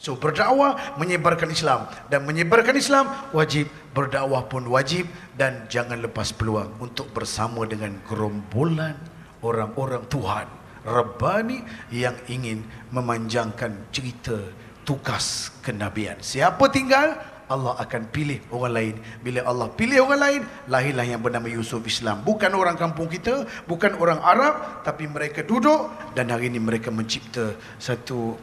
So berdakwah menyebarkan Islam, dan menyebarkan Islam wajib, berdakwah pun wajib, dan jangan lepas peluang untuk bersama dengan gerombolan orang-orang Tuhan Rabbani yang ingin memanjangkan cerita tugas kenabian. Siapa tinggal, Allah akan pilih orang lain. Bila Allah pilih orang lain, lahirlah yang bernama Yusuf Islam. Bukan orang kampung kita, bukan orang Arab, tapi mereka duduk dan hari ini mereka mencipta satu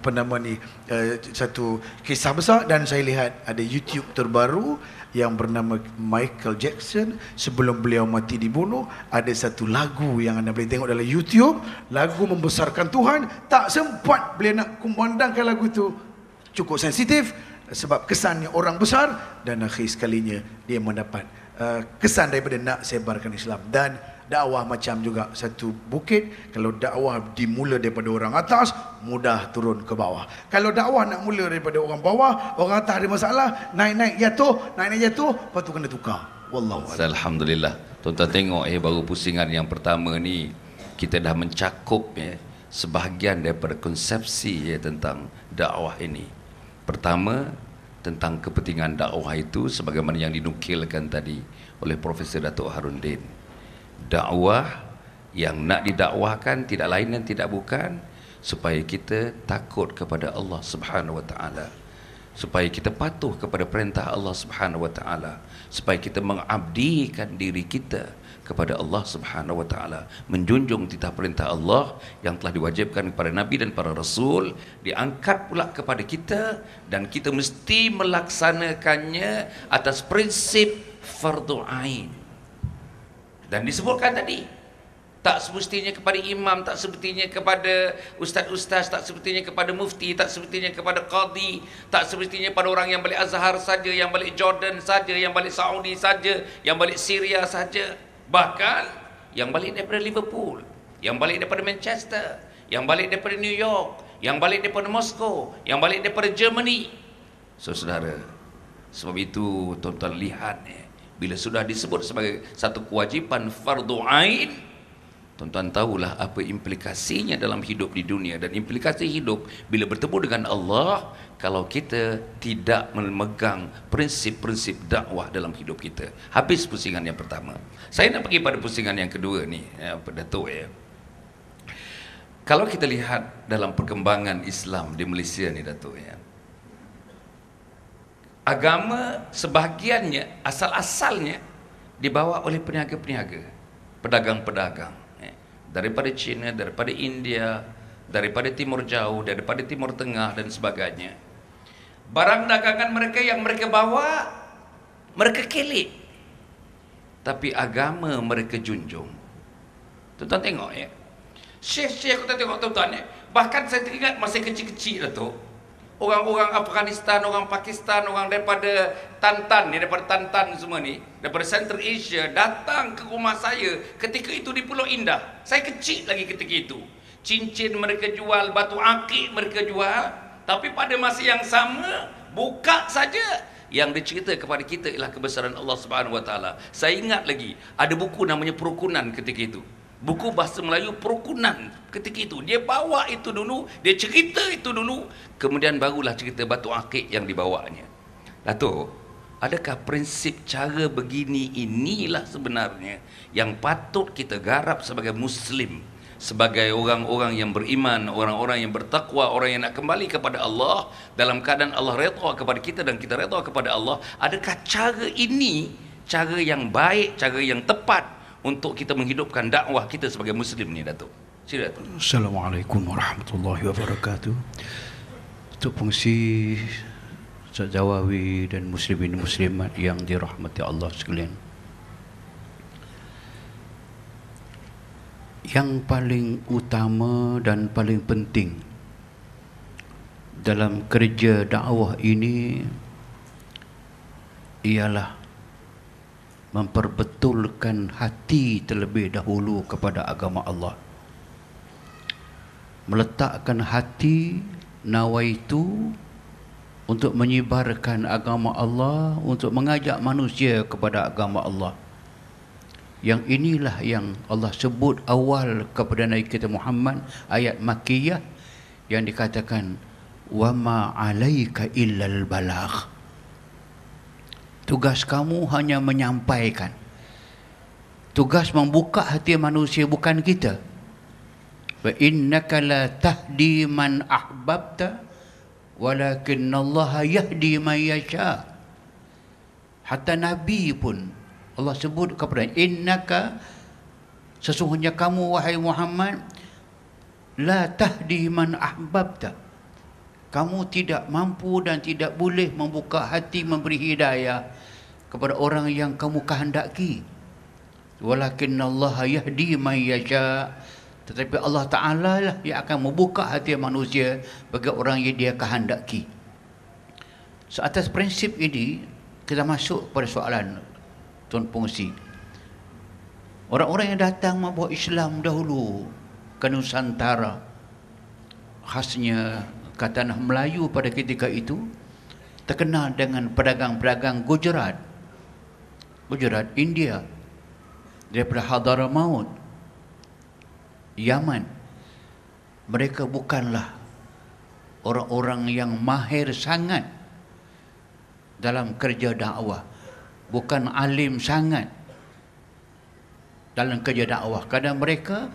satu kisah besar. Dan saya lihat ada YouTube terbaru yang bernama Michael Jackson. Sebelum beliau mati dibunuh, ada satu lagu yang anda boleh tengok dalam YouTube, lagu membesarkan Tuhan. Tak sempat beliau nak kumandangkan lagu itu, cukup sensitif sebab kesannya orang besar, dan akhir sekalinya dia mendapat kesan daripada nak sebarkan Islam. Dan dakwah macam juga satu bukit. Kalau dakwah dimula daripada orang atas, mudah turun ke bawah. Kalau dakwah nak mula daripada orang bawah, orang atas ada masalah, naik-naik jatuh, lepas tu kena tukar. Wallahu a'lam. Alhamdulillah. Tuan-tuan tengok baru pusingan yang pertama ni kita dah mencakup sebahagian daripada konsepsi tentang dakwah ini. Pertama, tentang kepentingan dakwah itu sebagaimana yang dinukilkan tadi oleh Profesor Datuk Harudin. Dakwah yang nak didakwahkan tidak lain dan tidak bukan supaya kita takut kepada Allah Subhanahu wa taala, supaya kita patuh kepada perintah Allah Subhanahu wa taala, supaya kita mengabdikan diri kita kepada Allah Subhanahu wa taala, menjunjung titah perintah Allah yang telah diwajibkan kepada nabi dan para rasul, diangkat pula kepada kita, dan kita mesti melaksanakannya atas prinsip fardu ain. Dan disebutkan tadi, tak semestinya kepada imam, tak semestinya kepada ustaz-ustaz, tak semestinya kepada mufti, tak semestinya kepada qadi, tak semestinya pada orang yang balik Azhar saja, yang balik Jordan saja, yang balik Saudi saja, yang balik Syria saja. Bahkan yang balik daripada Liverpool, yang balik daripada Manchester, yang balik daripada New York, yang balik daripada Moskow, yang balik daripada Germany. Saudara, sebab itu tuan-tuan lihat bila sudah disebut sebagai satu kewajipan fardu ain, tuan-tuan tahulah apa implikasinya dalam hidup di dunia. Dan implikasi hidup bila bertemu dengan Allah kalau kita tidak memegang prinsip-prinsip dakwah dalam hidup kita. Habis pusingan yang pertama. Saya nak pergi pada pusingan yang kedua ni, Datuk Kalau kita lihat dalam perkembangan Islam di Malaysia ni, Datuk agama sebahagiannya asal-asalnya dibawa oleh peniaga-peniaga, pedagang-pedagang daripada China, daripada India, daripada Timur Jauh, daripada Timur Tengah dan sebagainya. Barang dagangan mereka yang mereka bawa, mereka kelik, tapi agama mereka junjung. Tuan-tuan tengok Syekh-syekh kita tengok tuan-tuan bahkan saya teringat masa kecil-kecil Datuk, orang-orang Afghanistan, orang Pakistan, orang daripada daripada Tantan semua ni, daripada Central Asia datang ke rumah saya ketika itu di Pulau Indah. Saya kecil lagi ketika itu. Cincin mereka jual, batu akik mereka jual. Tapi pada masa yang sama, buka saja yang dicerita kepada kita ialah kebesaran Allah Subhanahu wa taala. Saya ingat lagi ada buku namanya Perukunan ketika itu. Buku bahasa Melayu Perukunan ketika itu. Dia bawa itu dulu, dia cerita itu dulu, kemudian barulah cerita batu akik yang dibawanya. Datuk, adakah prinsip cara begini inilah sebenarnya yang patut kita garap sebagai Muslim, sebagai orang-orang yang beriman, orang-orang yang bertakwa, orang yang nak kembali kepada Allah dalam keadaan Allah redha kepada kita dan kita redha kepada Allah? Adakah cara ini cara yang baik, cara yang tepat untuk kita menghidupkan dakwah kita sebagai Muslim ni, Datuk? Sila, Datuk. Assalamualaikum warahmatullahi wabarakatuh. Untuk fungsi Ustaz Jawawi dan muslimin muslimat yang dirahmati Allah sekalian, yang paling utama dan paling penting dalam kerja dakwah ini ialah memperbetulkan hati terlebih dahulu kepada agama Allah, meletakkan hati nawaitu untuk menyebarkan agama Allah, untuk mengajak manusia kepada agama Allah. Yang inilah yang Allah sebut awal kepada Nabi kita Muhammad, ayat Makkiyah yang dikatakan wa ma 'alaika illal balagh. Tugas kamu hanya menyampaikan. Tugas membuka hati manusia bukan kita. Wa innaka la tahdi man ahbabta walakinnallaha yahdi man yasha. Hatta Nabi pun Allah sebut kepada innaka, sesungguhnya kamu wahai Muhammad, la tahdi man ahbabta, kamu tidak mampu dan tidak boleh membuka hati, memberi hidayah kepada orang yang kamu kehendaki. Walakinnallaha yahdi man yasha, tetapi Allah Ta'ala lah yang akan membuka hati manusia bagi orang yang dia kehendaki. So, atas prinsip ini kita masuk pada soalan Tuan Pengerusi. Orang-orang yang datang membawa Islam dahulu ke Nusantara, khasnya ke tanah Melayu pada ketika itu, terkenal dengan pedagang-pedagang Gujarat, India, daripada Hadramaut, Yaman. Mereka bukanlah orang-orang yang mahir sangat dalam kerja dakwah, bukan alim sangat dalam kerja dakwah. Kerana mereka,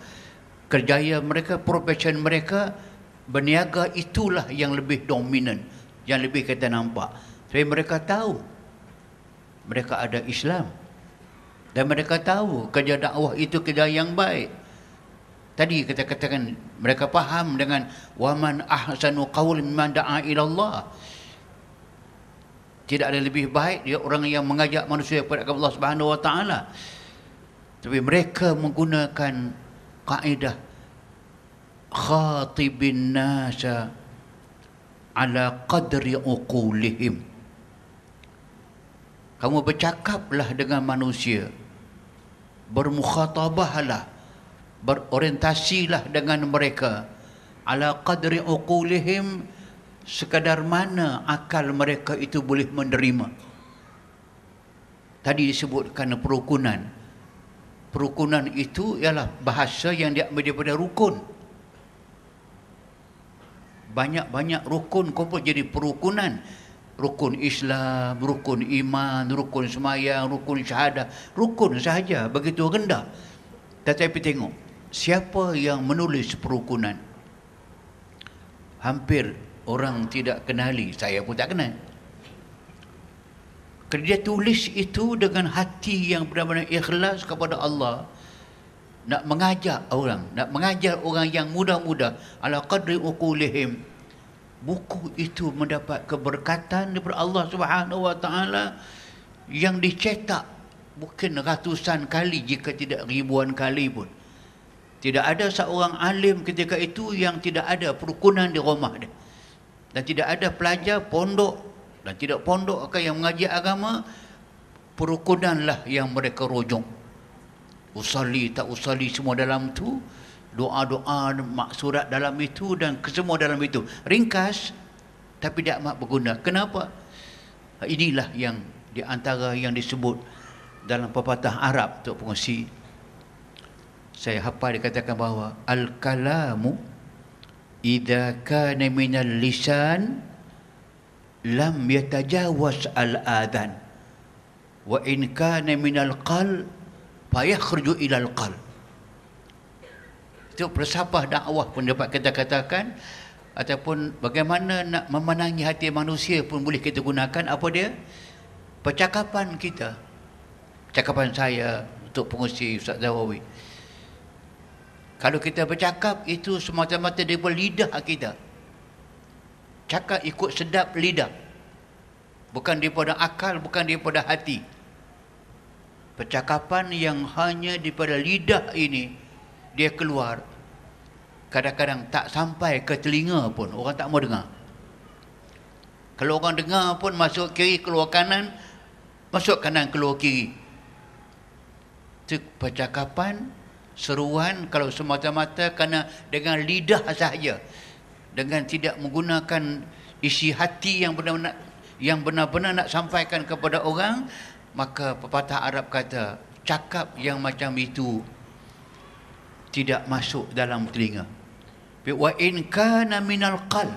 kerjaya mereka, profesion mereka, berniaga itulah yang lebih dominan, yang lebih kita nampak. Sebab mereka tahu mereka ada Islam, dan mereka tahu kerja dakwah itu kerja yang baik. Tadi kita katakan mereka faham dengan waman ahsanu qawlan mimman da'a ila Allah. Tidak ada lebih baik dia orang yang mengajak manusia kepada Allah Subhanahu wa taala. Tapi mereka menggunakan kaedah khatibin nasa ala qadri uqulihim. Kamu bercakaplah dengan manusia, bermukhatabahlah, berorientasilah dengan mereka ala qadri uqulihim, sekadar mana akal mereka itu boleh menerima. Tadi disebutkan perukunan. Perukunan itu ialah bahasa yang diambil daripada rukun. Banyak-banyak rukun kumpul jadi perukunan. Rukun Islam, rukun iman, rukun semayang, rukun syahadah. Rukun sahaja, begitu rendah. Tetapi tengok, siapa yang menulis perukunan? Hampir orang tidak kenali, saya pun tak kenal. Kerana dia tulis itu dengan hati yang benar-benar ikhlas kepada Allah, nak mengajak orang, nak mengajar orang yang muda-muda ala qadri uqulihim. Buku itu mendapat keberkatan daripada Allah Subhanahu wa taala yang dicetak bukan ratusan kali, jika tidak ribuan kali pun. Tidak ada seorang alim ketika itu yang tidak ada perukunan di rumah dia. Dan tidak ada pelajar pondok dan tidak pondok akan yang mengaji agama, perukunanlah yang mereka rujuk. Usalli tak usalli semua dalam tu, doa-doa maksurat dalam itu dan kesemua dalam itu. Ringkas tapi tidak amat berguna. Kenapa? Inilah yang di antara yang disebut dalam pepatah Arab, Tok Pengerusi. Saya hafal dikatakan bahawa al-kalamu idza kana minal lisan lam yatajawaz al-adhan wa in kana minal qalb fayakhruju ilal qalb. Itu falsafah dakwah pun dapat kita katakan, ataupun bagaimana nak memenangi hati manusia pun boleh kita gunakan. Apa dia? Percakapan kita, percakapan saya, Untuk Pengerusi, Ustaz Zawawi. Kalau kita bercakap itu semata-mata daripada lidah kita. Cakap ikut sedap lidah, bukan daripada akal, bukan daripada hati. Percakapan yang hanya daripada lidah ini dia keluar, kadang-kadang tak sampai ke telinga pun orang tak mau dengar. Kalau orang dengar pun masuk kiri keluar kanan, masuk kanan keluar kiri. Itu percakapan, seruan kalau semata-mata kerana dengan lidah sahaja, dengan tidak menggunakan isi hati yang benar-benar nak sampaikan kepada orang, maka pepatah Arab kata cakap yang macam itu tidak masuk dalam telinga. Wa in kana minal qalb,